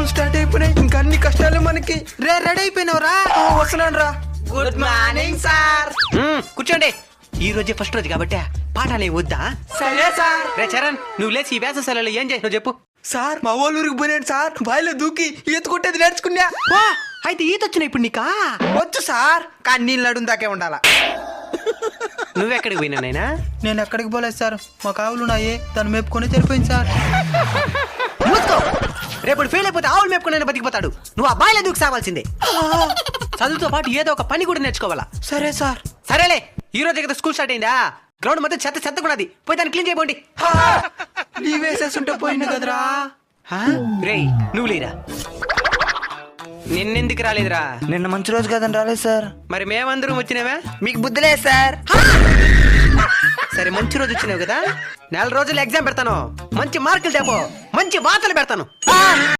Exam start అయిపోయినాయి, ఇంకా అన్ని కష్టాలు మనకి. రే రెడీ అయిపోయినావురా? వస్తున్నాను రా. Good morning sir. కూర్చోండి. ఈ రోజే ఫస్ట్ రోజు కాబట్టి పాఠాలే వద్దా? సరే సార్. రే చరణ్, నువ్వు లేచి ఈ వేసవి సెలవులు ఏం చేసినావు చెప్పు. సార్ మా వాళ్ళ ఊరికి పోయాను సార్, బాయిలో దూకి ఈత కొట్టేది నేర్చుకున్నా. వా, అయితే ఈత వచ్చిన ఇప్పుడు నీకా? వచ్చు సార్, కానీ నీళ్ళు నడుం దాకే ఉండాలా. నువ్వెక్కడికి పోయినా నాయనా? నేను ఎక్కడికి పోలేదు సార్, మా కావులు ఉన్నాయే దాన్ని మేపుకొని సరిపోయింది సార్. మూసుకో. రేపు ఫెయిల్ అయిపోతే ఆవులు మేపుకొని బతికిపోతాడు. నువ్వు ఆ బాయిలో దూకి సావాల్సిందే. చదువుతో పాటు ఏదో ఒక పని కూడా నేర్చుకోవాలా. సరే సార్. సరేలే, ఈ రోజు కదా స్కూల్ స్టార్ట్ అయిందా? గ్రౌండ్ మొత్తం చెత్త చెత్తకున్నది, పోయి దాన్ని క్లీన్ చేయబోండి. నీ వేసేస్తుంటే పోయింది కదరా. రేయ్ నువ్వు లేరా? నిన్నెందుకు రాలేదురా? నిన్న మంచి రోజు కదని రాలేదు సార్. మరి మేమందరం వచ్చినావా? మీకు బుద్ధి లేదు సార్. సరే మంచి రోజు వచ్చినావు కదా, 4 రోజులు ఎగ్జామ్ పెడతాను, మంచి మార్కులు తేపో, మంచి వార్తలు పెడతాను.